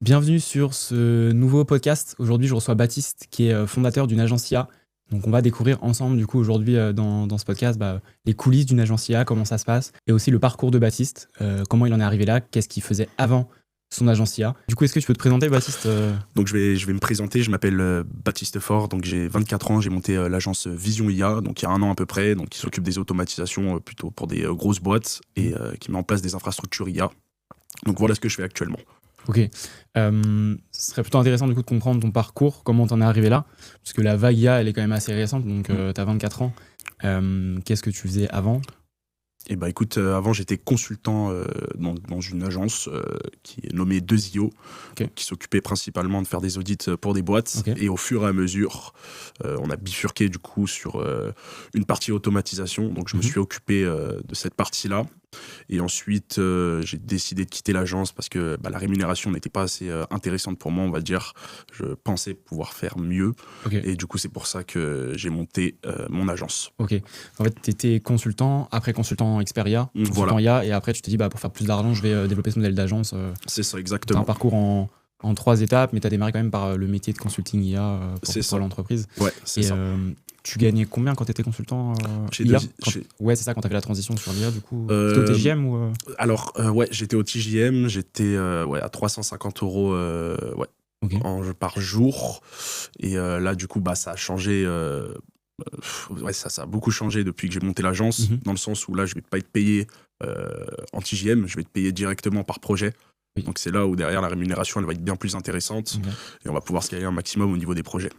Bienvenue sur ce nouveau podcast. Aujourd'hui, je reçois Baptiste, qui est fondateur d'une agence IA. Donc, on va découvrir ensemble, du coup, aujourd'hui, dans ce podcast, les coulisses d'une agence IA, comment ça se passe, et aussi le parcours de Baptiste, comment il en est arrivé là, qu'est-ce qu'il faisait avant son agence IA. Du coup, est-ce que tu peux te présenter, Baptiste? Donc je vais me présenter, je m'appelle Baptiste Faure, donc j'ai 24 ans, j'ai monté l'agence Vision IA, donc il y a 1 an à peu près, donc qui s'occupe des automatisations plutôt pour des grosses boîtes et qui met en place des infrastructures IA. Donc voilà ce que je fais actuellement. Ok. Ce serait plutôt intéressant, du coup, de comprendre ton parcours, comment t'en es arrivé là, parce que la vague IA, elle est quand même assez récente, donc t'as 24 ans. Qu'est-ce que tu faisais avant? Et bah écoute, avant j'étais consultant dans une agence qui est nommée 2IO, Okay. qui s'occupait principalement de faire des audits pour des boîtes. Okay. Et au fur et à mesure, on a bifurqué du coup sur une partie automatisation. Donc je me suis occupé de cette partie-là. Et ensuite, j'ai décidé de quitter l'agence parce que la rémunération n'était pas assez intéressante pour moi, on va dire. Je pensais pouvoir faire mieux. Okay. Et du coup, c'est pour ça que j'ai monté mon agence. Ok. En fait, tu étais consultant, après consultant expert IA, consultant IA, et après tu te dis, pour faire plus d'argent, je vais développer ce modèle d'agence. C'est ça, T'as exactement. un parcours en 3 étapes, mais tu as démarré quand même par le métier de consulting IA pour l'entreprise. Ouais, c'est ça. Tu gagnais combien quand tu étais consultant chez IA Ouais, c'est ça, quand tu as fait la transition sur l'IA, du coup. C'était au TJM ou Alors, ouais, j'étais au TJM, j'étais à 350 € okay. Par jour. Et là, du coup, ça a changé. Ça a beaucoup changé depuis que j'ai monté l'agence, dans le sens où là, je vais pas être payé en TJM, je vais être payé directement par projet. Oui. Donc, c'est là où derrière, la rémunération, elle va être bien plus intéressante. Okay. Et on va pouvoir scaler un maximum au niveau des projets.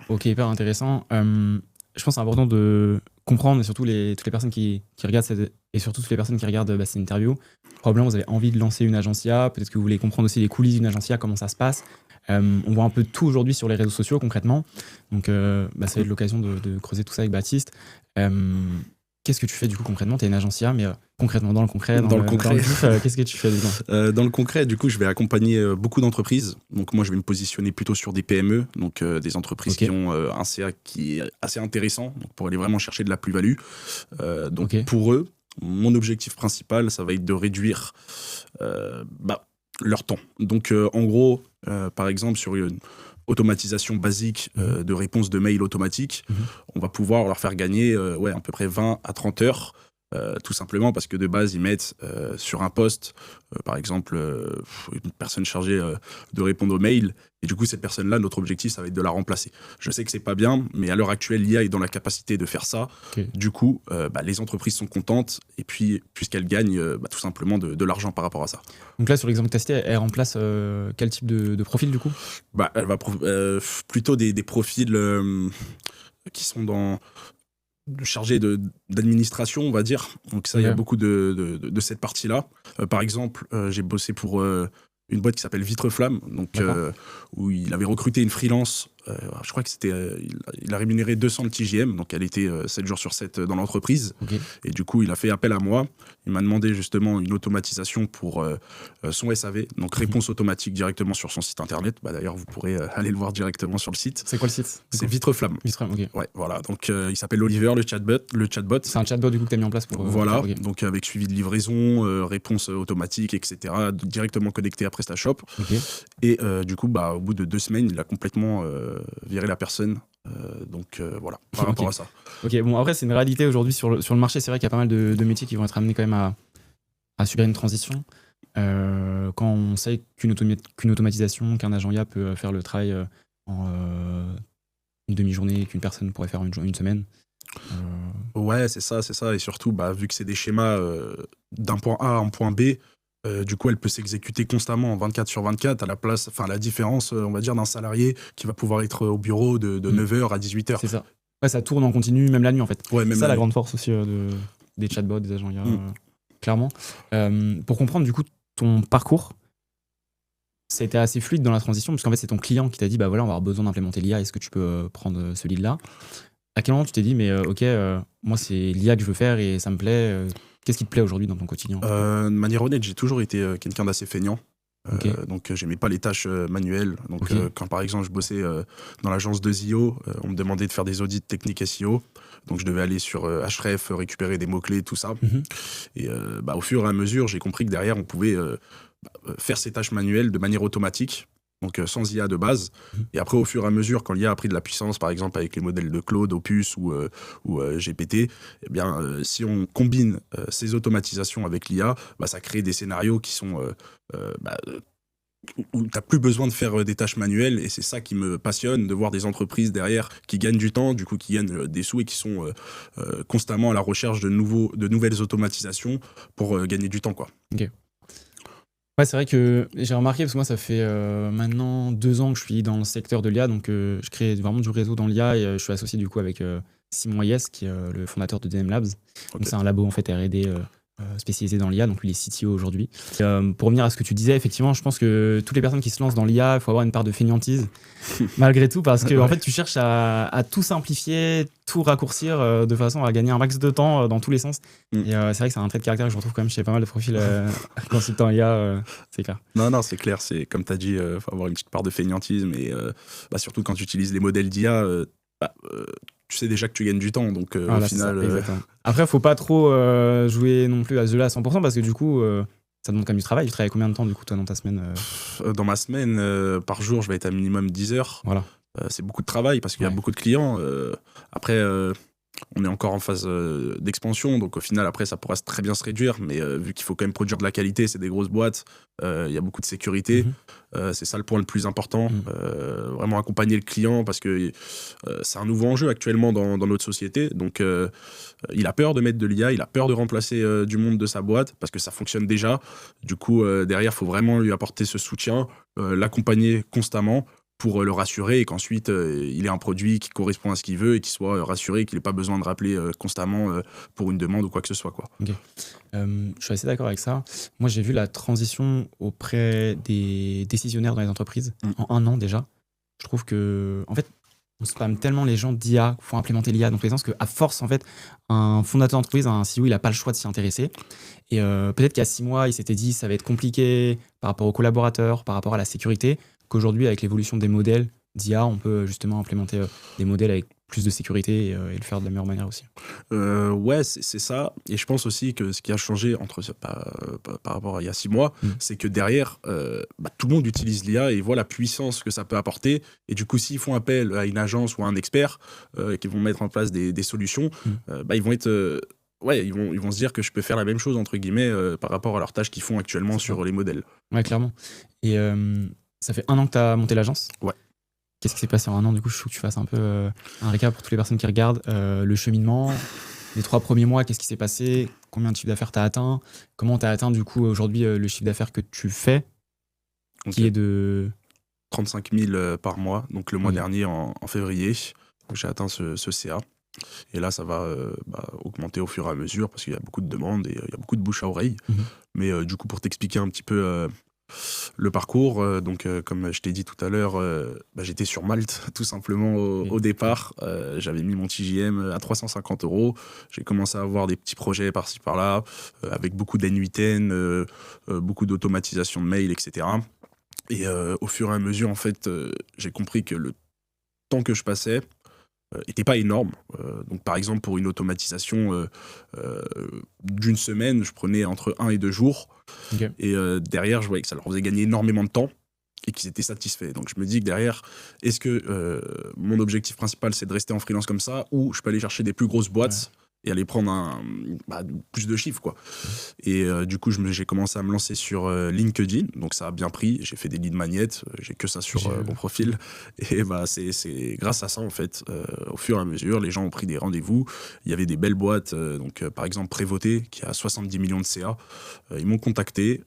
Ok, hyper intéressant. Je pense que c'est important de comprendre, et surtout toutes les personnes qui regardent et surtout toutes les personnes qui regardent cette interview. Probablement, vous avez envie de lancer une agence IA. Peut-être que vous voulez comprendre aussi les coulisses d'une agence IA, comment ça se passe. On voit un peu tout aujourd'hui sur les réseaux sociaux, concrètement. Donc, ça va être l'occasion de creuser tout ça avec Baptiste. Qu'est-ce que tu fais du coup concrètement? Tu es une agence IA, mais concrètement, dans le concret, qu'est-ce que tu fais dedans? Dans le concret, du coup, je vais accompagner beaucoup d'entreprises. Donc moi, je vais me positionner plutôt sur des PME, donc des entreprises qui ont un CA qui est assez intéressant, donc pour aller vraiment chercher de la plus-value. Pour eux, mon objectif principal, ça va être de réduire leur temps. Donc en gros, par exemple, sur une automatisation basique de réponse de mail automatique, on va pouvoir leur faire gagner à peu près 20 à 30 heures, tout simplement parce que de base, ils mettent sur un poste, par exemple, une personne chargée de répondre aux mails, et du coup, cette personne-là, notre objectif, ça va être de la remplacer. Je sais que c'est pas bien, mais à l'heure actuelle, l'IA est dans la capacité de faire ça. Du coup, les entreprises sont contentes, et puis, puisqu'elles gagnent tout simplement de l'argent par rapport à ça. Donc là, sur l'exemple testé, elle remplace quel type de profil, du coup? Elle va plutôt des profils qui sont chargés d'administration, on va dire. Donc ça, il y a beaucoup de cette partie-là. Par exemple, j'ai bossé pour une boîte qui s'appelle Vitreflamme, donc où il avait recruté une freelance. Je crois que il a rémunéré 200 le TJM, donc elle était 7 jours sur 7 dans l'entreprise. Et du coup, il a fait appel à moi. Il m'a demandé justement une automatisation pour son SAV, donc réponse automatique directement sur son site internet. D'ailleurs, vous pourrez aller le voir directement sur le site. C'est quoi le site? C'est Vitreflamme. Ok. Ouais, voilà. Donc il s'appelle Oliver, le chatbot. C'est un chatbot du coup que tu as mis en place pour. Voilà. Donc avec suivi de livraison, réponse automatique, etc. Directement connecté à PrestaShop. Et du coup, au bout de 2 semaines, il a complètement virer la personne. Voilà, par rapport à ça. Ok, bon, après, c'est une réalité aujourd'hui sur le marché. C'est vrai qu'il y a pas mal de métiers qui vont être amenés quand même à subir une transition. Quand on sait qu'une automatisation, qu'un agent IA peut faire le travail en une demi-journée, qu'une personne pourrait faire une semaine. Ouais, c'est ça. Et surtout, vu que c'est des schémas d'un point A à un point B, du coup, elle peut s'exécuter constamment 24 sur 24 à la différence, on va dire, d'un salarié qui va pouvoir être au bureau de 9h à 18h. C'est ça. Ouais, ça tourne en continu, même la nuit, en fait. Ouais, c'est ça la grande force aussi des chatbots, des agents IA, clairement. Pour comprendre, du coup, ton parcours, ça a été assez fluide dans la transition, parce qu'en fait, c'est ton client qui t'a dit, voilà, on va avoir besoin d'implémenter l'IA, est-ce que tu peux prendre ce lead-là? À quel moment tu t'es dit, mais moi, c'est l'IA que je veux faire et ça me plaît Qu'est-ce qui te plaît aujourd'hui dans ton quotidien? De manière honnête, j'ai toujours été quelqu'un d'assez feignant. Donc j'aimais pas les tâches manuelles. Donc quand par exemple je bossais dans l'agence 2IO, on me demandait de faire des audits techniques SEO. Donc je devais aller sur Href, récupérer des mots-clés, tout ça. Et au fur et à mesure, j'ai compris que derrière, on pouvait faire ces tâches manuelles de manière automatique, donc sans IA de base. Et après, au fur et à mesure, quand l'IA a pris de la puissance, par exemple avec les modèles de Claude, Opus ou GPT, eh bien, si on combine ces automatisations avec l'IA, ça crée des scénarios qui sont où tu n'as plus besoin de faire des tâches manuelles, et c'est ça qui me passionne, de voir des entreprises derrière qui gagnent du temps, du coup qui gagnent des sous et qui sont constamment à la recherche de nouvelles automatisations pour gagner du temps, quoi. Ok. Ouais, c'est vrai que j'ai remarqué, parce que moi ça fait maintenant 2 ans que je suis dans le secteur de l'IA, donc je crée vraiment du réseau dans l'IA, et je suis associé du coup avec Simon Hayes, qui est le fondateur de DM Labs. Ok. Donc c'est un labo en fait R&D spécialisé dans l'IA, donc lui il est CTO aujourd'hui. Pour revenir à ce que tu disais, effectivement, je pense que toutes les personnes qui se lancent dans l'IA, il faut avoir une part de fainéantise, malgré tout, parce que en fait tu cherches à tout simplifier, tout raccourcir de façon à gagner un max de temps dans tous les sens. Et c'est vrai que c'est un trait de caractère que je retrouve quand même chez pas mal de profils consultants IA, c'est clair. Non, c'est clair, c'est comme tu as dit, faut avoir une petite part de fainéantisme, et surtout quand tu utilises les modèles d'IA, tu sais déjà que tu gagnes du temps, donc Voilà, au final... Après, faut pas trop jouer non plus à ce jeu-là à 100%, parce que du coup, ça demande quand même du travail. Tu travailles combien de temps du coup toi dans ta semaine Dans ma semaine, par jour, je vais être à minimum 10 heures. Voilà. C'est beaucoup de travail parce qu'il y a beaucoup de clients. Après, on est encore en phase d'expansion, donc au final, après, ça pourra très bien se réduire, mais vu qu'il faut quand même produire de la qualité, c'est des grosses boîtes, il y a beaucoup de sécurité. C'est ça le point le plus important. Vraiment accompagner le client, parce que c'est un nouveau enjeu actuellement dans notre société. Donc, il a peur de mettre de l'IA, il a peur de remplacer du monde de sa boîte, parce que ça fonctionne déjà. Du coup, derrière, il faut vraiment lui apporter ce soutien, l'accompagner constamment, pour le rassurer, et qu'ensuite il ait un produit qui correspond à ce qu'il veut et qu'il soit rassuré, qu'il n'ait pas besoin de rappeler constamment pour une demande ou quoi que ce soit, quoi. Okay. Je suis assez d'accord avec ça. Moi, j'ai vu la transition auprès des décisionnaires dans les entreprises en 1 an déjà. Je trouve que, en fait, on spamme tellement les gens d'IA, qu'il faut implémenter l'IA dans tous les sens, qu'à force, en fait, un fondateur d'entreprise, un CEO, il n'a pas le choix de s'y intéresser. Et peut-être qu'il y a 6 mois, il s'était dit ça va être compliqué par rapport aux collaborateurs, par rapport à la sécurité, qu'aujourd'hui, avec l'évolution des modèles d'IA, on peut justement implémenter des modèles avec plus de sécurité et le faire de la meilleure manière aussi. Ouais, c'est ça. Et je pense aussi que ce qui a changé par rapport à il y a 6 mois, c'est que derrière, tout le monde utilise l'IA et voit la puissance que ça peut apporter. Et du coup, s'ils font appel à une agence ou à un expert qui vont mettre en place des solutions, ils vont être... ils vont se dire que je peux faire la même chose, entre guillemets, par rapport à leurs tâches qu'ils font actuellement sur les modèles. Ouais, clairement. Et ça fait 1 an que tu as monté l'agence. Ouais. Qu'est-ce qui s'est passé en 1 an? Du coup, je trouve que tu fasses un peu un récap pour toutes les personnes qui regardent. Le cheminement, les 3 premiers mois, qu'est-ce qui s'est passé? Combien de chiffre d'affaires tu as atteint? Comment tu as atteint, du coup, aujourd'hui, le chiffre d'affaires que tu fais, qui est de 35 000 par mois. Donc, le mois dernier, en février, j'ai atteint ce CA. Et là, ça va augmenter au fur et à mesure, parce qu'il y a beaucoup de demandes et il y a beaucoup de bouche à oreille. Mais du coup, pour t'expliquer un petit peu le parcours, comme je t'ai dit tout à l'heure, j'étais sur Malte, tout simplement, au départ. J'avais mis mon TJM à 350 €. J'ai commencé à avoir des petits projets par-ci par-là, avec beaucoup d'N8N, beaucoup d'automatisation de mails, etc. Et au fur et à mesure, en fait, j'ai compris que le temps que je passais était pas énorme. Donc, par exemple, pour une automatisation d'une semaine, je prenais entre 1 et 2 jours. Okay. Et derrière, je voyais que ça leur faisait gagner énormément de temps et qu'ils étaient satisfaits. Donc, je me dis que derrière, est-ce que mon objectif principal, c'est de rester en freelance comme ça, ou je peux aller chercher des plus grosses boîtes et aller prendre plus de chiffres, quoi. Et du coup, j'ai commencé à me lancer sur LinkedIn, donc ça a bien pris. J'ai fait des lead magnets, j'ai que ça sur mon profil. Et c'est grâce à ça, en fait, au fur et à mesure, les gens ont pris des rendez-vous. Il y avait des belles boîtes, par exemple Prévoté, qui a 70 millions de CA. Ils m'ont contacté,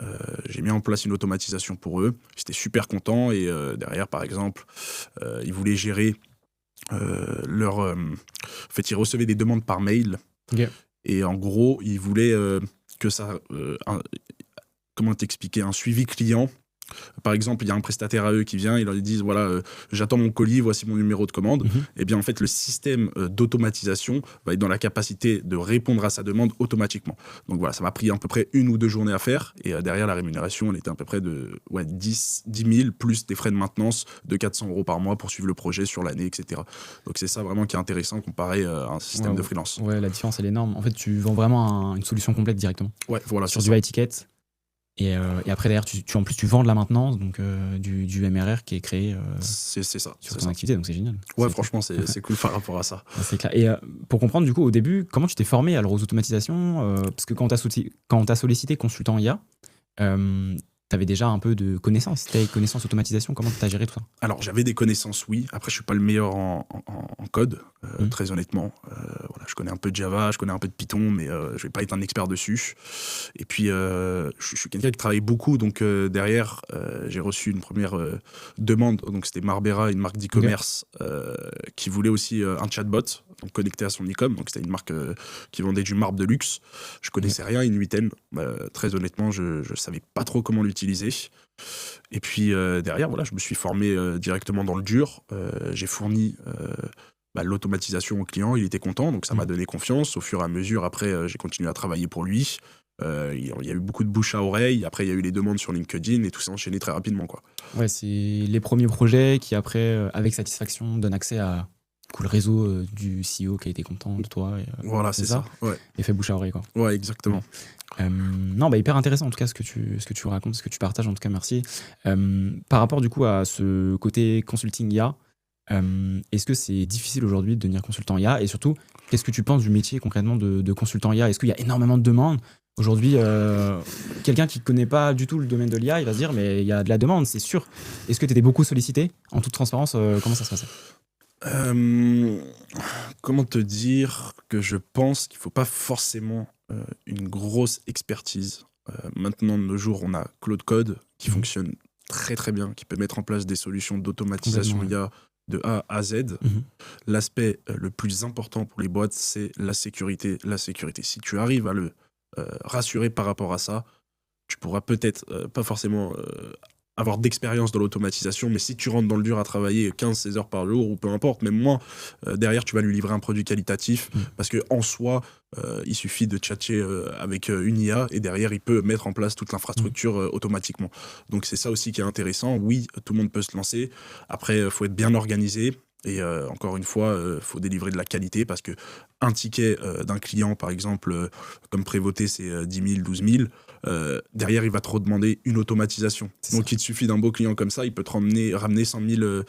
j'ai mis en place une automatisation pour eux. J'étais super content, et derrière, par exemple, ils voulaient gérer en fait, ils recevaient des demandes par mail. Okay. Et en gros, ils voulaient que ça... comment t'expliquer? Un suivi client. Par exemple, il y a un prestataire à eux qui vient, ils leur disent, voilà, j'attends mon colis, voici mon numéro de commande. Et bien, en fait, le système d'automatisation va être dans la capacité de répondre à sa demande automatiquement. Donc voilà, ça m'a pris à peu près 1 ou 2 journées à faire. Et derrière, la rémunération, elle était à peu près de 10 000, plus des frais de maintenance de 400 € par mois pour suivre le projet sur l'année, etc. Donc c'est ça vraiment qui est intéressant comparé à un système de freelance. Ouais, la différence, elle est énorme. En fait, tu vends vraiment une solution complète directement. Ouais, voilà. Sur du high ticket. Et après, derrière, en plus, tu vends de la maintenance, donc du MRR qui est créé C'est ça. sur ton activité, donc c'est génial. Ouais, franchement, c'est cool par rapport à ça. C'est clair. Et pour comprendre, du coup, au début, comment tu t'es formé alors aux automatisations parce que quand on t'a sollicité consultant IA, tu avais déjà un peu de connaissances. Tu avais des connaissances automatisation, comment tu as géré tout ça? Alors, j'avais des connaissances, oui. Après, je suis pas le meilleur en code, très honnêtement. Voilà, je connais un peu de Java, je connais un peu de Python, mais je vais pas être un expert dessus. Et puis, je suis quelqu'un qui travaille beaucoup, donc derrière, j'ai reçu une première demande. Donc, c'était Marbera, une marque d'e-commerce, qui voulait aussi un chatbot, donc connecté à son e-com. Donc, c'était une marque qui vendait du marbre de luxe. Je connaissais rien, Inuiten. Très honnêtement, je savais pas trop comment l'utiliser. Et puis derrière, voilà, je me suis formé directement dans le dur. J'ai fourni l'automatisation au client, il était content, donc ça m'a donné confiance. Au fur et à mesure, après, j'ai continué à travailler pour lui. Il y a eu beaucoup de bouche à oreille. Après, il y a eu les demandes sur LinkedIn et tout s'est enchaîné très rapidement, quoi. Ouais, c'est les premiers projets qui, après, avec satisfaction, donnent accès à le réseau du CEO qui a été content de toi. Voilà, c'est ça. Ouais. Et fait bouche à oreille, quoi. Ouais, exactement. Non, hyper intéressant en tout cas ce que tu racontes, ce que tu partages, en tout cas merci. Par rapport du coup à ce côté consulting IA, est-ce que c'est difficile aujourd'hui de devenir consultant IA? Et surtout, qu'est-ce que tu penses du métier concrètement de consultant IA? Est-ce qu'il y a énormément de demandes? Aujourd'hui, quelqu'un qui ne connaît pas du tout le domaine de l'IA, il va se dire mais il y a de la demande, c'est sûr. Est-ce que tu étais beaucoup sollicité? En toute transparence, comment ça se passait? Comment te dire que je pense qu'il ne faut pas forcément une grosse expertise. Maintenant, de nos jours, on a Claude Code qui fonctionne très très bien, qui peut mettre en place des solutions d'automatisation IA de A à Z. L'aspect le plus important pour les boîtes, c'est la sécurité. La sécurité. Si tu arrives à le rassurer par rapport à ça, tu pourras peut-être pas forcément avoir d'expérience dans l'automatisation, mais si tu rentres dans le dur à travailler 15-16 heures par jour, ou peu importe, même moins, derrière, tu vas lui livrer un produit qualitatif, parce qu'en soi, il suffit de tchatcher avec une IA, et derrière, il peut mettre en place toute l'infrastructure automatiquement. Donc c'est ça aussi qui est intéressant. Oui, tout le monde peut se lancer. Après, il faut être bien organisé. Et encore une fois, il faut délivrer de la qualité parce que un ticket d'un client, par exemple, comme Prévoté, c'est 10 000, 12 000. Derrière, il va te redemander une automatisation. Donc, il te suffit d'un beau client comme ça, il peut te ramener 100 000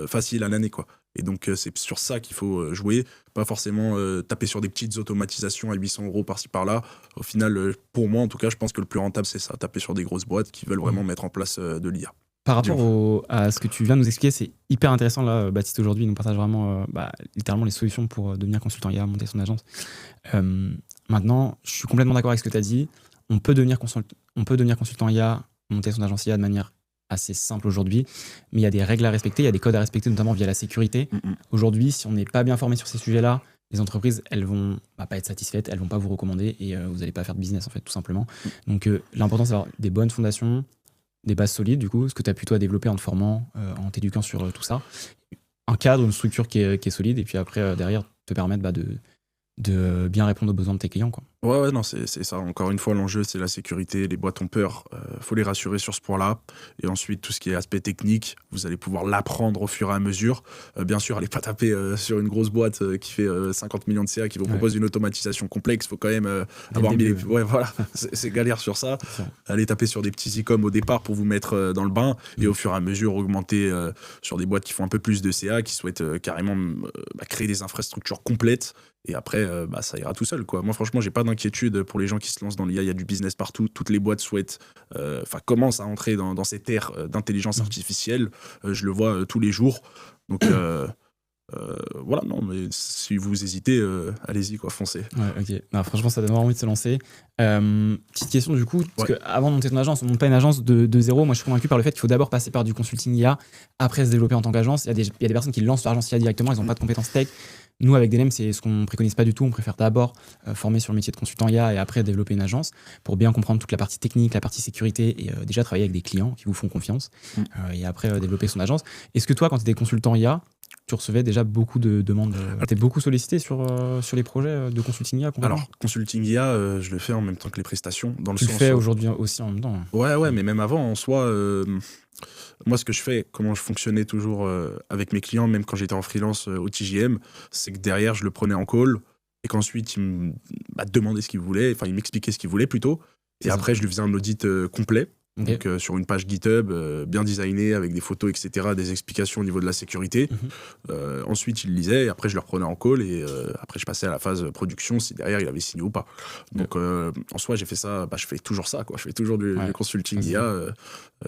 facile à l'année, quoi. Et donc, c'est sur ça qu'il faut jouer. Pas forcément taper sur des petites automatisations à 800 € par-ci par-là. Au final, pour moi, en tout cas, je pense que le plus rentable, c'est ça. Taper sur des grosses boîtes qui veulent vraiment mettre en place de l'IA. Par rapport à ce que tu viens de nous expliquer, c'est hyper intéressant. Là, Baptiste, aujourd'hui, il nous partage vraiment littéralement les solutions pour devenir consultant IA, monter son agence. Maintenant, je suis complètement d'accord avec ce que tu as dit. On peut devenir consultant IA, monter son agence IA de manière assez simple aujourd'hui, mais il y a des règles à respecter, il y a des codes à respecter, notamment via la sécurité. Aujourd'hui, si on n'est pas bien formé sur ces sujets-là, les entreprises, elles vont pas être satisfaites, elles vont pas vous recommander et vous n'allez pas faire de business, en fait, tout simplement. Donc, l'important, c'est d'avoir des bonnes fondations, des bases solides, du coup, ce que tu as pu toi développer en te formant, en t'éduquant sur tout ça. Un cadre, une structure qui est solide, et puis après, derrière, te permettre de bien répondre aux besoins de tes clients, quoi. Ouais, non, c'est ça. Encore une fois, l'enjeu, c'est la sécurité. Les boîtes ont peur. Faut les rassurer sur ce point-là. Et ensuite, tout ce qui est aspect technique, vous allez pouvoir l'apprendre au fur et à mesure. Bien sûr, allez pas taper sur une grosse boîte qui fait 50 millions de CA, qui vous propose une automatisation complexe. Faut quand même avoir mis... Ouais, voilà. C'est galère sur ça. Allez taper sur des petits e-com au départ pour vous mettre dans le bain. Et au fur et à mesure, augmenter sur des boîtes qui font un peu plus de CA, qui souhaitent carrément créer des infrastructures complètes. Et après, ça ira tout seul, quoi. Moi, franchement, j'ai pas d'inquiétude pour les gens qui se lancent dans l'IA. Il y a du business partout. Toutes les boîtes commencent à entrer dans cette ère d'intelligence artificielle. Je le vois tous les jours. Donc, voilà, non, mais si vous hésitez, allez-y, quoi, foncez. Ouais, ok. Non, franchement, ça donne vraiment envie de se lancer. Petite question, du coup, parce qu'avant de monter ton agence, on ne monte pas une agence de zéro. Moi, je suis convaincu par le fait qu'il faut d'abord passer par du consulting IA, après se développer en tant qu'agence. Il y a des personnes qui lancent leur agence IA directement, ils n'ont pas de compétences tech. Nous, avec DLM, c'est ce qu'on ne préconise pas du tout. On préfère d'abord former sur le métier de consultant IA et après développer une agence pour bien comprendre toute la partie technique, la partie sécurité et déjà travailler avec des clients qui vous font confiance et après développer son agence. Est-ce que toi, quand tu étais consultant IA, tu recevais déjà beaucoup de demandes? Tu étais beaucoup sollicité sur les projets de consulting IA? Alors, consulting IA, je le fais en même temps que les prestations. Tu le fais aujourd'hui aussi en même temps? Ouais, mais même avant, en soi... moi, ce que je fais, comment je fonctionnais toujours avec mes clients, même quand j'étais en freelance au TJM, c'est que derrière, je le prenais en call et qu'ensuite, il me demandait ce qu'il voulait, enfin, il m'expliquait ce qu'il voulait plutôt. Et après, je lui faisais un audit complet. Okay. Donc, sur une page GitHub, bien designée, avec des photos, etc., des explications au niveau de la sécurité. Ensuite, il lisait, et après, je le reprenais en call, et après, je passais à la phase production, si derrière, il avait signé ou pas. Donc, en soi, j'ai fait ça, je fais toujours ça, quoi. Je fais toujours du consulting IA,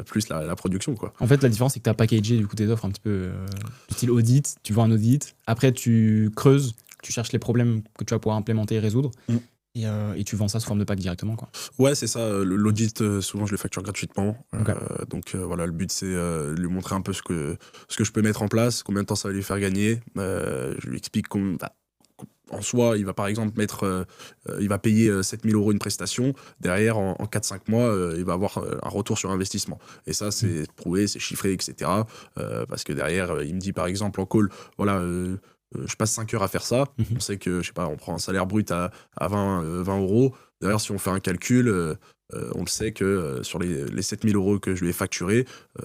plus la production, quoi. En fait, la différence, c'est que tu as packagé du coup, tes offres un petit peu du style audit, tu vends un audit, après, tu creuses, tu cherches les problèmes que tu vas pouvoir implémenter et résoudre. Et tu vends ça sous forme de pack directement, quoi. Ouais, c'est ça. L'audit, souvent, je le facture gratuitement. Okay. Donc voilà, le but, c'est lui montrer un peu ce que je peux mettre en place, combien de temps ça va lui faire gagner. Je lui explique en soi, il va par exemple il va payer 7 000 € une prestation. Derrière, en 4-5 mois, il va avoir un retour sur investissement. Et ça, c'est prouvé, c'est chiffré, etc. Parce que derrière, il me dit par exemple en call, voilà, je passe 5 heures à faire ça. On sait que, je sais pas, on prend un salaire brut à 20 €. D'ailleurs, si on fait un calcul, on le sait que sur les 7 000 € que je lui ai facturés,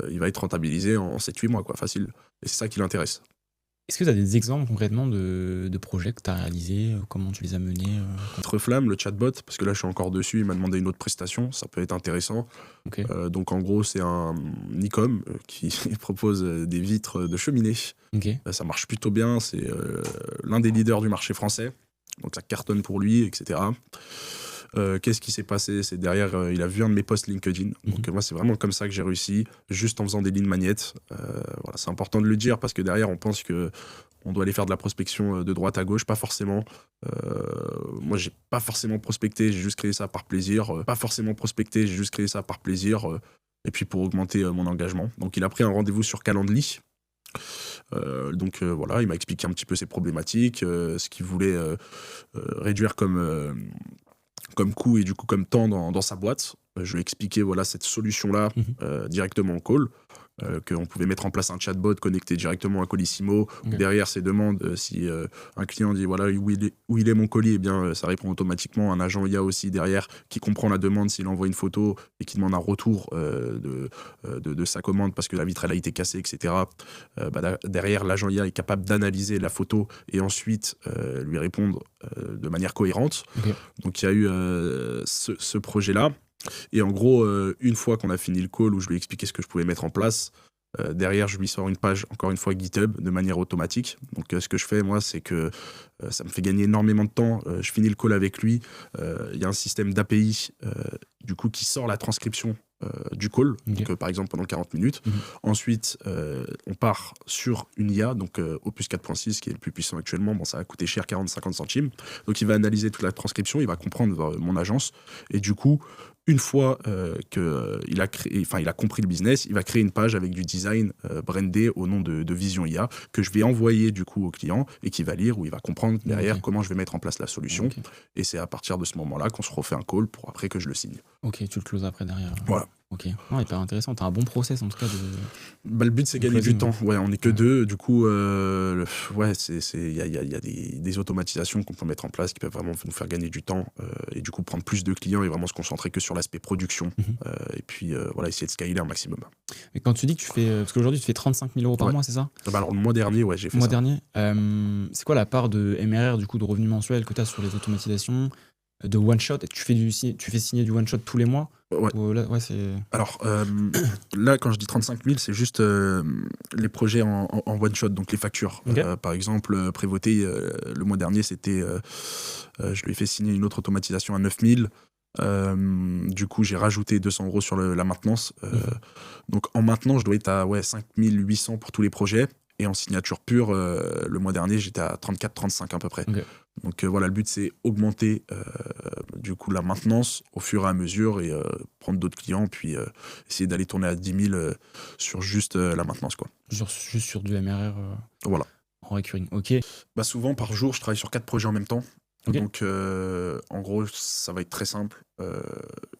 il va être rentabilisé en 7-8 mois, quoi, facile. Et c'est ça qui l'intéresse. Est-ce que tu as des exemples concrètement de projets que tu as réalisés, comment tu les as menés Contre Flamme, le chatbot, parce que là je suis encore dessus, il m'a demandé une autre prestation, ça peut être intéressant. Okay. Donc en gros, c'est un e-com qui propose des vitres de cheminée. Okay. Ça marche plutôt bien, c'est l'un des leaders du marché français, donc ça cartonne pour lui, etc. Qu'est-ce qui s'est passé? C'est derrière, il a vu un de mes posts LinkedIn. Donc moi, c'est vraiment comme ça que j'ai réussi, juste en faisant des lignes magnettes. Voilà, c'est important de le dire parce que derrière, on pense que on doit aller faire de la prospection de droite à gauche, pas forcément. Moi, j'ai pas forcément prospecté, j'ai juste créé ça par plaisir. Et puis pour augmenter mon engagement. Donc il a pris un rendez-vous sur Calendly. Donc voilà, il m'a expliqué un petit peu ses problématiques, ce qu'il voulait réduire comme coût et du coup comme temps dans sa boîte. Je lui ai expliqué voilà, cette solution-là directement en call, qu'on pouvait mettre en place un chatbot connecté directement à Colissimo. Derrière ces demandes, si un client dit voilà, où il est mon colis, eh bien, ça répond automatiquement. Un agent IA aussi derrière qui comprend la demande s'il envoie une photo et qui demande un retour de sa commande parce que la vitre elle a été cassée, etc. Derrière, l'agent IA est capable d'analyser la photo et ensuite lui répondre de manière cohérente. Donc il y a eu ce projet-là. Et en gros, une fois qu'on a fini le call où je lui ai expliqué ce que je pouvais mettre en place, derrière, je lui sors une page, encore une fois, GitHub, de manière automatique. Donc, ce que je fais, moi, c'est que ça me fait gagner énormément de temps. Je finis le call avec lui. Il y a un système d'API, du coup, qui sort la transcription du call, donc, par exemple, pendant 40 minutes. Ensuite, on part sur une IA, donc Opus 4.6, qui est le plus puissant actuellement. Bon, ça va coûter cher, 40-50 centimes. Donc, il va analyser toute la transcription, il va comprendre mon agence. Et du coup, une fois qu'il a compris le business, il va créer une page avec du design brandé au nom de Vision IA que je vais envoyer du coup au client et qui va lire, où il va comprendre derrière comment je vais mettre en place la solution. Et c'est à partir de ce moment-là qu'on se refait un call pour après que je le signe. Ok, tu le closes après derrière. Voilà. Ok, hyper intéressant. T'as un bon process en tout cas. Le but c'est gagner du temps. Ouais, on n'est que deux. Du coup, il y a des automatisations qu'on peut mettre en place qui peuvent vraiment nous faire gagner du temps et du coup prendre plus de clients et vraiment se concentrer que sur l'aspect production. Et puis voilà, essayer de scaler un maximum. Mais quand tu dis que tu fais, parce qu'aujourd'hui tu fais 35 000 € par mois, c'est ça? Alors le mois dernier, j'ai fait ça. Le mois dernier, c'est quoi la part de MRR du coup de revenus mensuels que tu as sur les automatisations? De one shot, tu fais signer du one shot tous les mois? Alors là, quand je dis 35 000, c'est juste les projets en one shot, donc les factures. Par exemple, Prévoté, le mois dernier, c'était, je lui ai fait signer une autre automatisation à 9 000. Du coup, j'ai rajouté 200 € sur la maintenance. Donc en maintenance, je dois être à 5 800 pour tous les projets. Et en signature pure, le mois dernier, j'étais à 34-35 à peu près. Donc voilà, le but, c'est augmenter du coup la maintenance au fur et à mesure et prendre d'autres clients, puis essayer d'aller tourner à 10 000 sur juste la maintenance, quoi. Juste sur du MRR voilà. En recurring, ok. Souvent, par jour, je travaille sur 4 projets en même temps. Donc, en gros, ça va être très simple. Je vais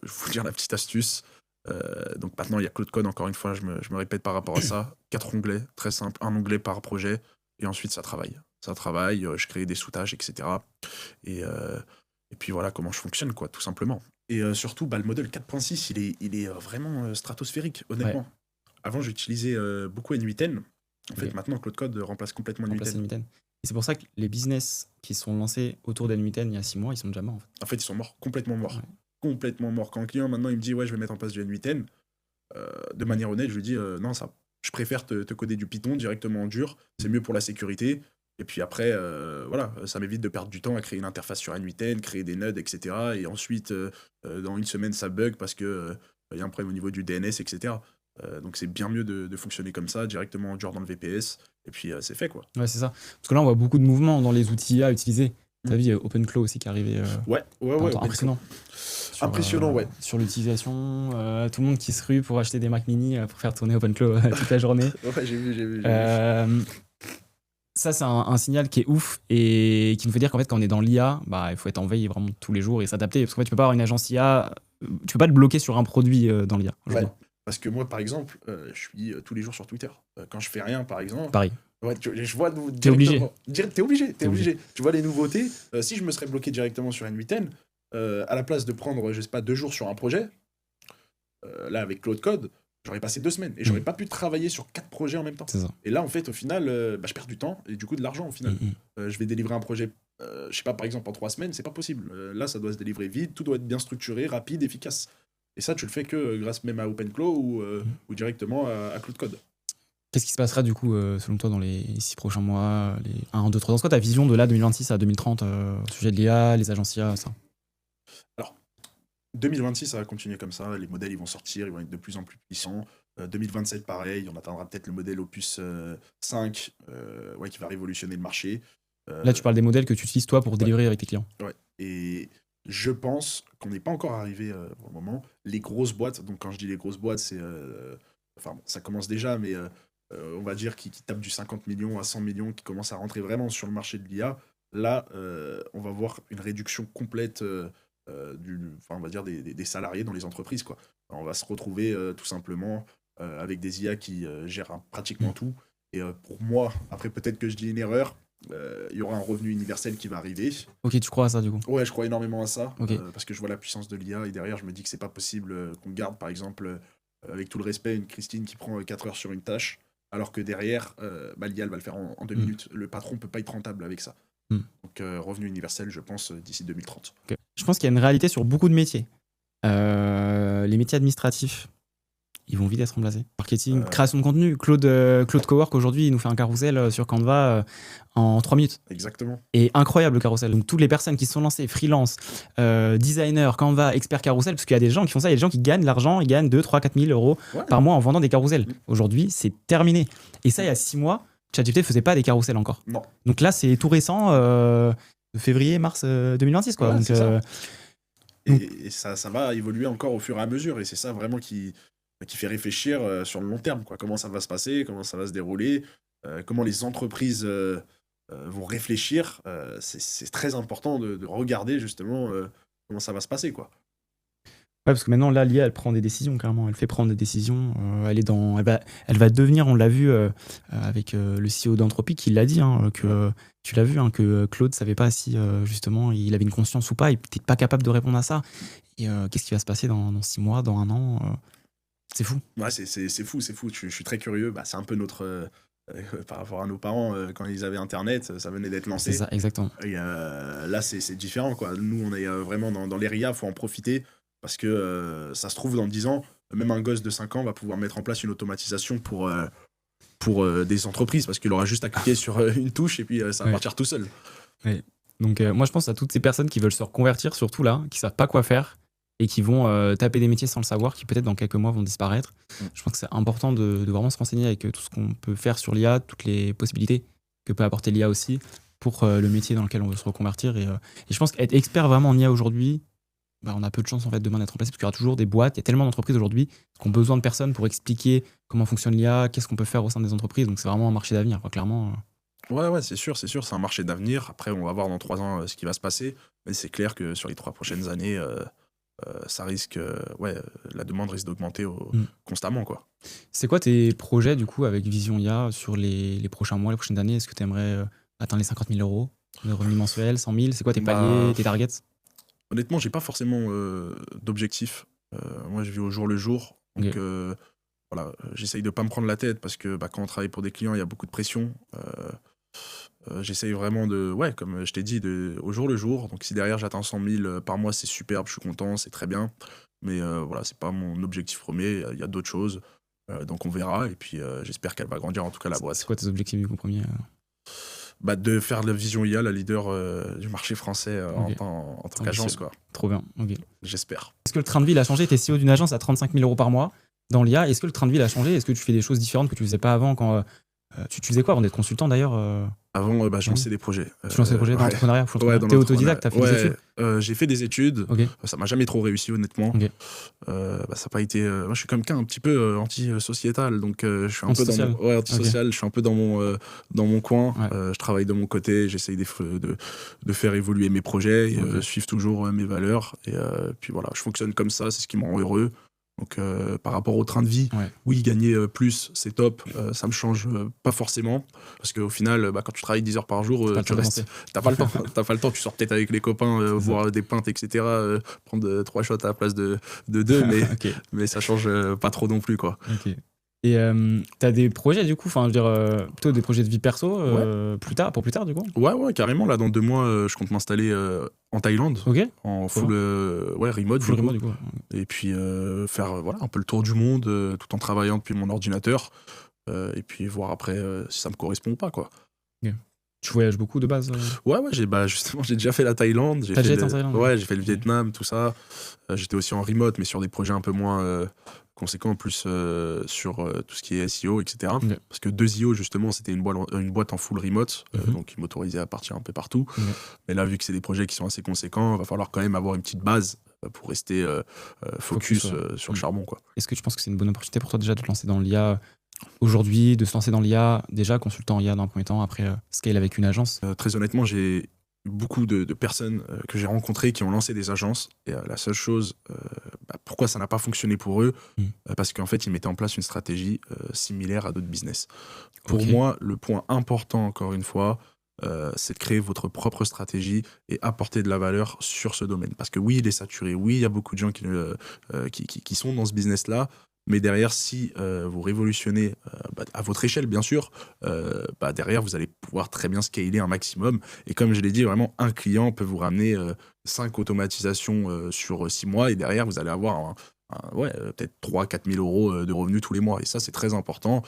vous dire la petite astuce. Donc maintenant, il y a Claude Code, encore une fois, je me répète par rapport à ça. 4 onglets, très simple, un onglet par projet, et ensuite ça travaille. Je crée des soutages, etc. Et puis voilà comment je fonctionne, quoi, tout simplement. Et surtout, le modèle 4.6, il est vraiment stratosphérique, honnêtement. Avant, j'utilisais beaucoup N8N. En fait, maintenant, Claude Code remplace complètement N8N. Et c'est pour ça que les business qui sont lancés autour d'N8N il y a 6 mois, ils sont déjà morts. En fait, ils sont morts, complètement morts. complètement mort. Quand un client, maintenant, il me dit, ouais, je vais mettre en place du N8N, de manière honnête, je lui dis, non, je préfère te coder du Python directement en dur, c'est mieux pour la sécurité. Et puis après, voilà, ça m'évite de perdre du temps à créer une interface sur N8N, créer des nodes, etc. Et ensuite, dans une semaine, ça bug parce que il y a un problème au niveau du DNS, etc. Donc c'est bien mieux de fonctionner comme ça, directement en dur dans le VPS, et puis c'est fait, quoi. Ouais, c'est ça. Parce que là, on voit beaucoup de mouvements dans les outils à utiliser. T'as vu, OpenClaw aussi qui est arrivé. Ouais, impressionnant. Impressionnant, ouais. Sur l'utilisation, tout le monde qui se rue pour acheter des Mac mini pour faire tourner OpenClaw toute la journée. Ouais, j'ai vu. Ça, c'est un signal qui est ouf et qui nous fait dire qu'en fait, quand on est dans l'IA, bah, il faut être en veille vraiment tous les jours et s'adapter. Parce qu'en fait, tu peux pas avoir une agence IA, tu peux pas te bloquer sur un produit dans l'IA. Ouais. Parce que moi, par exemple, je suis tous les jours sur Twitter. Quand je fais rien, par exemple. Pareil. Ouais, je vois. T'es obligé. T'es obligé. Tu vois les nouveautés. Si je me serais bloqué directement sur N8N, à la place de prendre, je sais pas, 2 jours sur un projet, là, avec Claude Code, j'aurais passé 2 semaines et j'aurais pas pu travailler sur 4 projets en même temps. C'est ça. Et là, en fait, au final, je perds du temps et du coup de l'argent au final. Je vais délivrer un projet, je sais pas, par exemple, en 3 semaines, c'est pas possible. Là, ça doit se délivrer vite, tout doit être bien structuré, rapide, efficace. Et ça, tu le fais que grâce même à OpenClaw ou directement à Claude Code. Qu'est-ce qui se passera du coup, selon toi, dans les 6 prochains mois, les 1, 2, 3 ans? C'est quoi ta vision de là, 2026 à 2030, au sujet de l'IA, les agences IA, ça? Alors, 2026, ça va continuer comme ça. Les modèles, ils vont sortir, ils vont être de plus en plus puissants. 2027, pareil, on atteindra peut-être le modèle Opus 5, qui va révolutionner le marché. Là, tu parles des modèles que tu utilises toi pour délivrer avec tes clients. Ouais. Et je pense qu'on n'est pas encore arrivé pour le moment. Les grosses boîtes, donc quand je dis les grosses boîtes, c'est. Enfin, bon, ça commence déjà, mais on va dire qui tapent du 50 millions à 100 millions, qui commencent à rentrer vraiment sur le marché de l'IA. Là, on va voir une réduction complète on va dire des salariés dans les entreprises, quoi. On va se retrouver tout simplement avec des IA qui gèrent pratiquement tout. Et pour moi, après peut-être que je dis une erreur, il y aura un revenu universel qui va arriver. Ok, tu crois à ça du coup? Ouais, je crois énormément à ça, Okay. parce que je vois la puissance de l'IA et derrière je me dis que c'est pas possible qu'on garde par exemple, avec tout le respect, une Christine qui prend 4 heures sur une tâche, alors que derrière, l'IA elle va le faire en 2 minutes. Le patron peut pas être rentable avec ça. Donc revenu universel, je pense, d'ici 2030. Okay. Je pense qu'il y a une réalité sur beaucoup de métiers. Les métiers administratifs, ils vont vite être remplacés. Marketing, création de contenu. Claude Cowork, aujourd'hui, il nous fait un carrousel sur Canva en 3 minutes. Exactement. Et incroyable le carrousel. Donc, toutes les personnes qui se sont lancées, freelance, designer, Canva, expert carrousel, parce qu'il y a des gens qui font ça, il y a des gens qui gagnent de l'argent, ils gagnent 2, 3, 4 000 euros par mois en vendant des carousels. Aujourd'hui, c'est terminé. Et ça, il y a 6 mois, ChatGPT ne faisait pas des carousels encore. Non. Donc là, c'est tout récent, février, mars 2026. Quoi. Ouais, donc, ça. Et ça va évoluer encore au fur et à mesure. Et c'est ça vraiment qui fait réfléchir sur le long terme, quoi. Comment ça va se passer, comment ça va se dérouler, comment les entreprises vont réfléchir. C'est très important de regarder justement comment ça va se passer, quoi. Ouais, parce que maintenant, là, l'IA, elle prend des décisions, clairement. Elle fait prendre des décisions. Elle va devenir, on l'a vu avec le CEO d'Anthropic, qui l'a dit, que tu l'as vu, que Claude ne savait pas si, justement, il avait une conscience ou pas. Il n'était pas capable de répondre à ça. Et qu'est-ce qui va se passer dans 6 mois, dans 1 an C'est fou. Ouais, c'est fou. Je suis très curieux. C'est un peu notre... par rapport à nos parents, quand ils avaient Internet, ça venait d'être lancé. C'est ça, exactement. Et là, c'est différent, quoi. Nous, on est vraiment dans les RIA, il faut en profiter. Parce que ça se trouve, dans 10 ans, même un gosse de 5 ans va pouvoir mettre en place une automatisation pour des entreprises, parce qu'il aura juste à cliquer sur une touche et puis ça va partir tout seul. Ouais. Donc moi, je pense à toutes ces personnes qui veulent se reconvertir, surtout là, qui savent pas quoi faire et qui vont taper des métiers sans le savoir, qui peut-être dans quelques mois vont disparaître. Je pense que c'est important de vraiment se renseigner avec tout ce qu'on peut faire sur l'IA, toutes les possibilités que peut apporter l'IA aussi pour le métier dans lequel on veut se reconvertir. Et je pense qu'être expert vraiment en IA aujourd'hui, on a peu de chance en fait demain d'être remplacé, parce qu'il y aura toujours des boîtes, il y a tellement d'entreprises aujourd'hui qui ont besoin de personnes pour expliquer comment fonctionne l'IA, qu'est-ce qu'on peut faire au sein des entreprises. Donc c'est vraiment un marché d'avenir, quoi, clairement. Ouais, c'est sûr, c'est un marché d'avenir. Après, on va voir dans 3 ans ce qui va se passer. Mais c'est clair que sur les 3 prochaines années, ça risque, la demande risque d'augmenter constamment, quoi. C'est quoi tes projets du coup avec Vision IA sur les prochains mois, les prochaines années? Est-ce que tu aimerais atteindre les 50 000 euros de revenus mensuels, 100 000? C'est quoi tes paliers, tes targets? Honnêtement, j'ai pas forcément d'objectif. Moi, je vis au jour le jour. Donc, voilà, j'essaye de pas me prendre la tête parce que quand on travaille pour des clients, il y a beaucoup de pression. J'essaye vraiment comme je t'ai dit, au jour le jour. Donc si derrière j'atteins 100 000 par mois, c'est superbe, je suis content, c'est très bien. Mais voilà, c'est pas mon objectif premier, il y a d'autres choses. Donc on verra, et puis j'espère qu'elle va grandir en tout cas la boîte. C'est quoi tes objectifs du coup premier De faire la Vision IA, la leader du marché français en tant qu'agence, quoi. Trop bien, ok. J'espère. Est-ce que le train de vie il a changé? T'es CEO d'une agence à 35 000 euros par mois dans l'IA. Est-ce que le train de vie il a changé? Est-ce que tu fais des choses différentes que tu faisais pas avant quand tu faisais quoi avant d'être consultant d'ailleurs Avant, je lançais des projets. Tu lançais des projets dans l'entrepreneuriat? Ouais, T'es autodidacte, t'as fait des études? J'ai fait des études. Ok. Ça m'a jamais trop réussi, honnêtement. Ok. Ça n'a pas été. Moi, je suis comme quelqu'un un petit peu anti-sociétal, donc je suis un peu dans mon, antisocial. Je suis un peu dans mon coin. Ouais. Je travaille de mon côté. J'essaye de faire évoluer mes projets, et, suivre toujours mes valeurs. Et puis voilà, je fonctionne comme ça. C'est ce qui me rend heureux. Donc par rapport au train de vie, oui, gagner plus, c'est top, ça me change pas forcément, parce qu'au final, quand tu travailles 10 heures par jour, t'as pas le temps. T'as pas le temps, tu sors peut-être avec les copains, boire des pintes, etc., prendre 3 shots à la place de 2, mais ça change pas trop non plus, quoi. Okay. Et t'as des projets du coup, enfin je veux dire plutôt des projets de vie perso plus tard du coup? Ouais, carrément, là dans 2 mois je compte m'installer en Thaïlande, en full remote, full remote du coup. Et puis faire un peu le tour du monde tout en travaillant depuis mon ordinateur, et puis voir après si ça me correspond ou pas, quoi. Okay. Tu voyages beaucoup de base? Justement, j'ai déjà fait la Thaïlande. T'as déjà été en Thaïlande? Ouais, j'ai fait le Vietnam, tout ça. J'étais aussi en remote, mais sur des projets un peu moins conséquents, plus sur tout ce qui est SEO, etc. Okay. Parce que 2IO, justement, c'était une boîte en full remote, donc qui m'autorisait à partir un peu partout. Mais là, vu que c'est des projets qui sont assez conséquents, il va falloir quand même avoir une petite base pour rester focus sur le charbon, quoi. Est-ce que tu penses que c'est une bonne opportunité pour toi déjà de te lancer dans l'IA aujourd'hui, de se lancer dans l'IA, déjà consultant IA dans un premier temps, après scale avec une agence? Très honnêtement, j'ai beaucoup de personnes que j'ai rencontrées qui ont lancé des agences, et la seule chose, pourquoi ça n'a pas fonctionné pour eux, parce qu'en fait ils mettaient en place une stratégie similaire à d'autres business. Pour moi, le point important, encore une fois, c'est de créer votre propre stratégie et apporter de la valeur sur ce domaine, parce que oui, il est saturé, oui, il y a beaucoup de gens qui sont dans ce business là. Mais derrière, si vous révolutionnez à votre échelle, bien sûr, derrière, vous allez pouvoir très bien scaler un maximum. Et comme je l'ai dit, vraiment, un client peut vous ramener 5 automatisations sur 6 mois. Et derrière, vous allez avoir peut-être 3 000 à 4 000 euros de revenus tous les mois. Et ça, c'est très important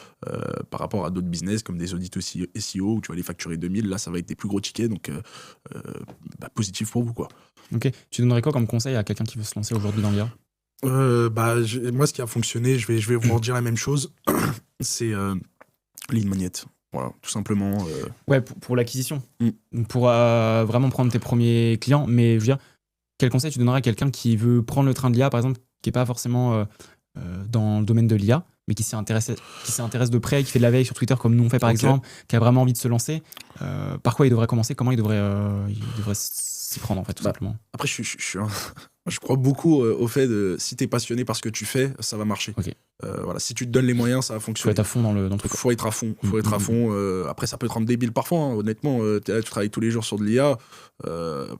par rapport à d'autres business comme des audits aussi SEO où tu vas les facturer 2 000. Là, ça va être des plus gros tickets. Donc, positif pour vous, quoi. Ok. Tu donnerais quoi comme conseil à quelqu'un qui veut se lancer aujourd'hui dans l'IA? Moi, ce qui a fonctionné, je vais vous redire la même chose, c'est lead magnet. Voilà, tout simplement. Ouais, pour l'acquisition. Pour vraiment prendre tes premiers clients. Mais je veux dire, quel conseil tu donnerais à quelqu'un qui veut prendre le train de l'IA, par exemple, qui n'est pas forcément dans le domaine de l'IA, mais qui s'intéresse de près, qui fait de la veille sur Twitter comme nous on fait par exemple, qui a vraiment envie de se lancer? Par quoi il devrait commencer? Comment il devrait s'y prendre, en fait, tout simplement? Après, je crois beaucoup au fait de si t'es passionné par ce que tu fais, ça va marcher. Voilà, si tu te donnes les moyens, ça va fonctionner. Faut être à fond dans le truc. Faut être à fond. Faut être à fond. Après, ça peut te rendre débile parfois. Hein, honnêtement, tu travailles tous les jours sur de l'IA.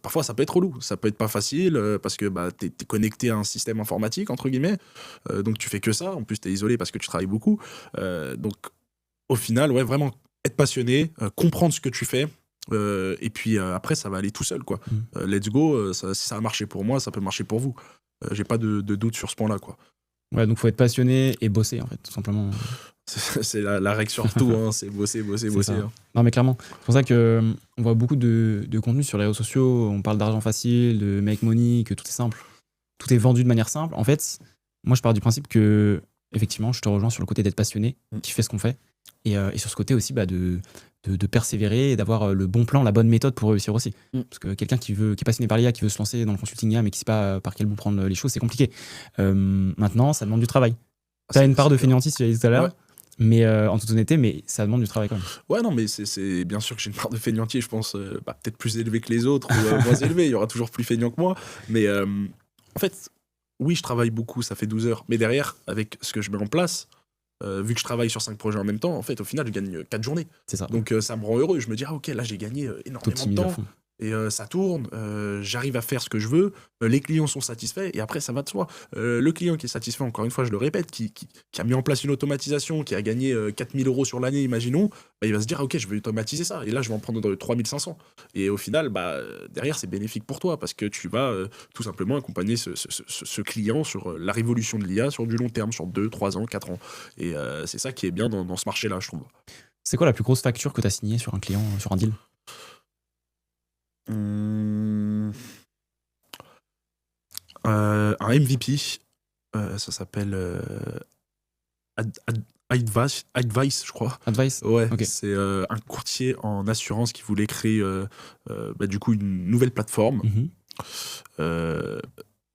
Parfois, ça peut être relou. Ça peut être pas facile parce que t'es connecté à un système informatique, entre guillemets. Donc, tu fais que ça. En plus, t'es isolé parce que tu travailles beaucoup. Donc, au final, vraiment être passionné, comprendre ce que tu fais. Et puis après ça va aller tout seul, quoi. Let's go, si ça a marché pour moi, ça peut marcher pour vous. J'ai pas de doute sur ce point là, quoi. Ouais, donc faut être passionné et bosser, en fait, tout simplement. C'est la règle sur tout, hein, c'est bosser. Hein. Non, mais clairement, c'est pour ça que on voit beaucoup de contenu sur les réseaux sociaux. On parle d'argent facile, de make money, que tout est simple, tout est vendu de manière simple. En fait, moi je pars du principe que effectivement je te rejoins sur le côté d'être passionné, qui fait ce qu'on fait, et sur ce côté aussi de persévérer et d'avoir le bon plan, la bonne méthode pour réussir aussi. Parce que quelqu'un qui est passionné par l'IA, qui veut se lancer dans le consulting IA, mais qui ne sait pas par quel bout prendre les choses, c'est compliqué. Maintenant, ça demande du travail. Tu as une part de fainéantise, tu l'as dit tout à l'heure, mais en toute honnêteté, mais ça demande du travail quand même. Ouais, non, mais c'est bien sûr que j'ai une part de fainéantise, je pense, peut-être plus élevée que les autres, ou moins élevée. Il y aura toujours plus fainéant que moi. Mais en fait, oui, je travaille beaucoup, ça fait 12 heures. Mais derrière, avec ce que je mets en place, vu que je travaille sur 5 projets en même temps, en fait, au final, je gagne 4 journées. C'est ça. Donc, ça me rend heureux. Je me dis, ok, là, j'ai gagné énormément de temps. et ça tourne, j'arrive à faire ce que je veux, les clients sont satisfaits et après ça va de soi. Le client qui est satisfait, encore une fois, je le répète, qui a mis en place une automatisation, qui a gagné 4 000 € sur l'année, imaginons, bah, il va se dire: «OK, je vais automatiser ça et là, je vais en prendre 3 500» et au final, bah, derrière, c'est bénéfique pour toi parce que tu vas, tout simplement accompagner ce client sur, la révolution de l'IA sur du long terme, sur 2, 3 ans, 4 ans et c'est ça qui est bien dans ce marché-là, je trouve. C'est quoi la plus grosse facture que tu as signée sur un client, sur un deal? Mmh, un MVP, ça s'appelle, Advice, je crois. Advice? Ouais, Ok. c'est, un courtier en assurance qui voulait créer, bah, du coup, une nouvelle plateforme. Mhm. Heu,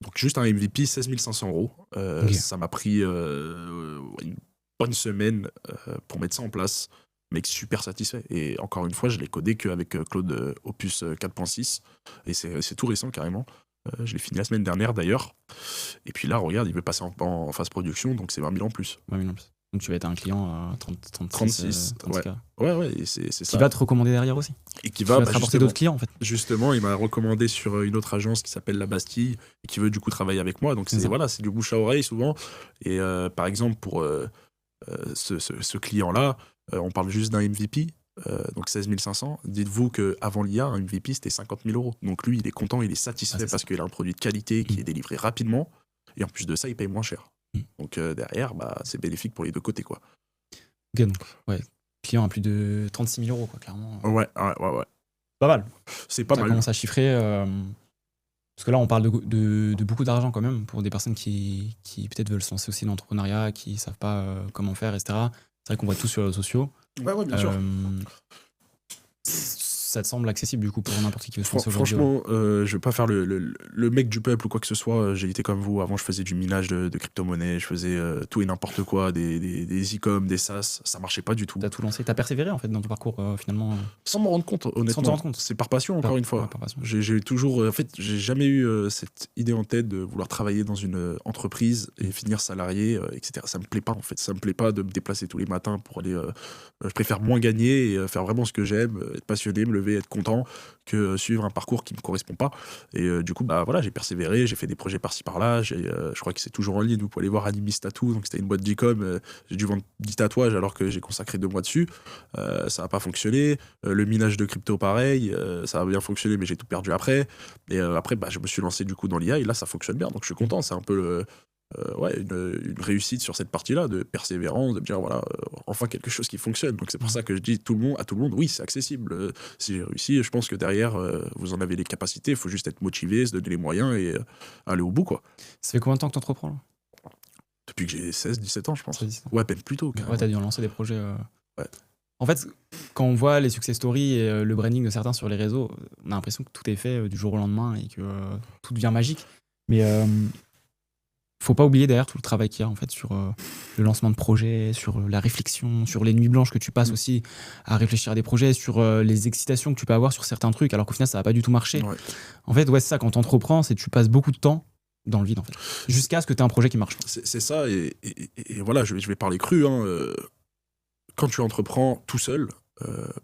donc juste un MVP, 16 500 €. Ok. Ça m'a pris, une bonne semaine, pour mettre ça en place. Mec super satisfait et encore une fois, je l'ai codé qu'avec, Claude, Opus, 4.6 et c'est tout récent carrément. Je l'ai fini la semaine dernière d'ailleurs et puis là, regarde, il veut passer en phase production, donc c'est 20 000 en plus. Ouais, mais non. Donc tu vas être un client à 36, 36, 36K. ouais et c'est Qui ça va te recommander derrière aussi. et qui Qui va, va te bah, rapporter d'autres clients en fait. justement, il m'a recommandé sur, une autre agence qui s'appelle La Bastille et qui veut du coup travailler avec moi, donc C'est ça. voilà, c'est du bouche à oreille souvent et par exemple pour, ce client-là, on parle juste d'un MVP, donc 16 500. Dites-vous qu'avant l'IA, un MVP, c'était 50 000 €. Donc lui, il est content, il est satisfait c'est ça. parce qu'il a un produit de qualité qui Mm. est délivré rapidement et en plus de ça, il paye moins cher. Mm. Donc derrière, bah, c'est bénéfique pour les deux côtés, quoi. Ok, donc, ouais. Client à plus de 36 000 €, quoi, clairement. Ouais. Pas mal. C'est pas Ça mal. commence à chiffrer. Parce que là, on parle de beaucoup d'argent quand même pour des personnes qui peut-être veulent se lancer aussi dans l'entrepreneuriat, qui savent pas comment faire, etc. C'est vrai qu'on voit tout sur les réseaux sociaux. Ouais, bien sûr. Ça te semble accessible du coup pour n'importe qui veut se lancer aujourd'hui? Franchement, je vais pas faire le mec du peuple ou quoi que ce soit. J'ai été comme vous. Avant, je faisais du minage de crypto-monnaies. Je faisais tout et n'importe quoi, des e-com, des SaaS. Ça marchait pas du tout. T'as tout lancé, t'as persévéré en fait dans ton parcours finalement. Sans m'en rendre compte, honnêtement. Sans t'en rendre compte. C'est par passion, encore une fois. Ouais, par passion. J'ai toujours. En fait, j'ai jamais eu cette idée en tête de vouloir travailler dans une entreprise et finir salarié, etc. Ça me plaît pas, en fait. Ça me plaît pas de me déplacer tous les matins pour aller. Je préfère moins gagner et faire vraiment ce que j'aime, être passionné, me lever, être content, que suivre un parcours qui me correspond pas. Et du coup, bah voilà, j'ai persévéré, j'ai fait des projets par-ci par-là. Je crois que c'est toujours en ligne. Vous pouvez aller voir Animist Tattoo. Donc c'était une boîte d'e-com. J'ai dû vendre 10 tatouages alors que j'ai consacré 2 mois dessus. Ça a pas fonctionné. Le minage de crypto, pareil. Ça a bien fonctionné, mais j'ai tout perdu après. Et après, bah, je me suis lancé du coup dans l'IA et là, ça fonctionne bien. Donc je suis content. C'est un peu une réussite sur cette partie-là de persévérance, de dire voilà, enfin quelque chose qui fonctionne. Donc c'est pour ça que je dis à tout le monde, oui, c'est accessible. Si j'ai réussi, je pense que derrière, vous en avez les capacités. Il faut juste être motivé, se donner les moyens et aller au bout, quoi. Ça fait combien de temps que t'entreprends là? Depuis que j'ai 16-17 ans, je pense. 17 ans. Ouais, peine plus tôt. Ouais, t'as dû lancer des projets. Ouais. En fait, quand on voit les success stories et le branding de certains sur les réseaux, on a l'impression que tout est fait du jour au lendemain et que tout devient magique. Mais faut pas oublier derrière tout le travail qu'il y a en fait sur le lancement de projets, sur la réflexion, sur les nuits blanches que tu passes aussi à réfléchir à des projets, sur les excitations que tu peux avoir sur certains trucs alors qu'au final ça va pas du tout marcher. Ouais. En fait, ouais, c'est ça, quand t'entreprends, c'est que tu passes beaucoup de temps dans le vide en fait, jusqu'à ce que tu aies un projet qui marche. C'est ça, et voilà, je vais parler cru. Quand tu entreprends tout seul,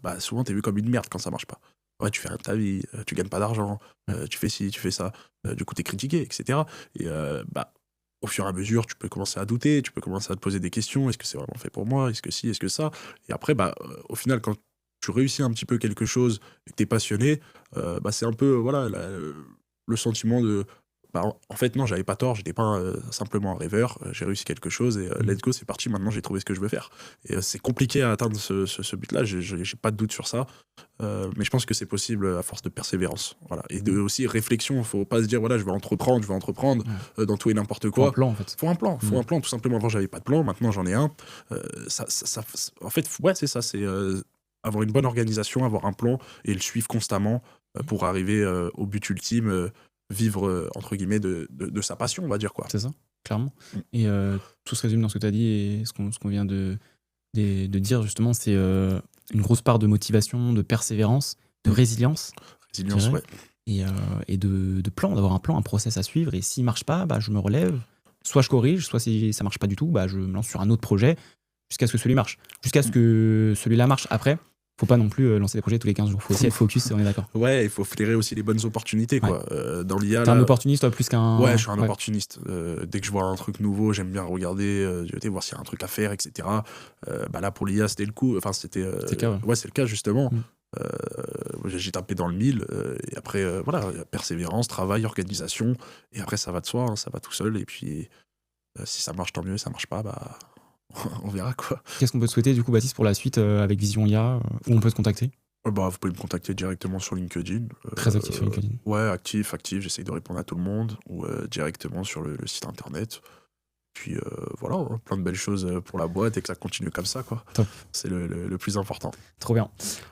bah, souvent t'es vu comme une merde quand ça marche pas. Ouais, tu fais rien de ta vie, tu gagnes pas d'argent, tu fais ci, tu fais ça, du coup t'es critiqué, etc. Et bah, au fur et à mesure, tu peux commencer à douter, tu peux commencer à te poser des questions. Est-ce que c'est vraiment fait pour moi? Est-ce que si? Est-ce que ça? Et après, bah, au final, quand tu réussis un petit peu quelque chose et que t'es passionné, bah, c'est un peu voilà, le sentiment de bah, en fait, non, j'avais pas tort, j'étais pas simplement un rêveur, j'ai réussi quelque chose et let's go, c'est parti, maintenant j'ai trouvé ce que je veux faire. Et c'est compliqué à atteindre ce but-là, j'ai pas de doute sur ça, mais je pense que c'est possible à force de persévérance. Voilà. Et de aussi réflexion, faut pas se dire, voilà, je vais entreprendre dans tout et n'importe quoi. Faut un plan en fait. Faut un plan, tout simplement. Avant, j'avais pas de plan, maintenant j'en ai un. En fait, ouais, c'est ça, c'est avoir une bonne organisation, avoir un plan et le suivre constamment pour arriver au but ultime. Vivre entre guillemets de sa passion, on va dire, quoi. C'est ça, clairement. Et tout se résume dans ce que tu as dit et ce qu'on vient de dire justement, c'est une grosse part de motivation, de persévérance, de résilience. Résilience, ouais. Et de plan, d'avoir un plan, un process à suivre. Et s'il marche pas, bah, je me relève. Soit je corrige, soit si ça marche pas du tout, bah, je me lance sur un autre projet jusqu'à ce que celui marche. Jusqu'à ce que celui-là marche. Après, faut pas non plus lancer des projets tous les 15 jours. Faut aussi être focus, on est d'accord. Ouais, il faut flairer aussi les bonnes opportunités, quoi. Dans l'IA. T'es un opportuniste, toi, plus qu'un. Ouais, je suis un opportuniste. Dès que je vois un truc nouveau, j'aime bien regarder, voir s'il y a un truc à faire, etc. Là, pour l'IA, c'était le coup. Enfin, c'était. C'est le cas, ouais. Ouais, c'est le cas, justement. J'ai tapé dans le mille. Et après, voilà, persévérance, travail, organisation. Et après, ça va de soi, hein, ça va tout seul. Et puis, si ça marche, tant mieux. Ça marche pas, bah. On verra, quoi. Qu'est-ce qu'on peut te souhaiter, du coup, Baptiste, pour la suite avec Vision IA, où on peut te contacter? Bah, vous pouvez me contacter directement sur LinkedIn. Très actif sur LinkedIn. Ouais, actif. J'essaye de répondre à tout le monde. Ou directement sur le site internet. Puis voilà, hein, plein de belles choses pour la boîte et que ça continue comme ça, quoi. Top. C'est le plus important. Trop bien.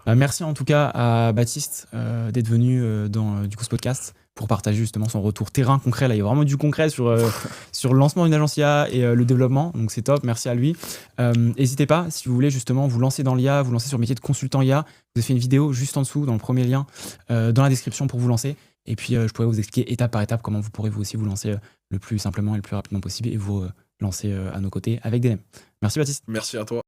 Merci en tout cas à Baptiste d'être venu dans du coup ce podcast pour partager justement son retour terrain concret. Là, il y a vraiment du concret sur le lancement d'une agence IA et le développement. Donc c'est top, merci à lui. N'hésitez pas, si vous voulez justement vous lancer dans l'IA, vous lancer sur le métier de consultant IA, vous avez fait une vidéo juste en dessous, dans le premier lien, dans la description pour vous lancer. Et puis je pourrais vous expliquer étape par étape comment vous pourrez vous aussi vous lancer le plus simplement et le plus rapidement possible et vous lancer à nos côtés avec Delem. Merci Baptiste. Merci à toi.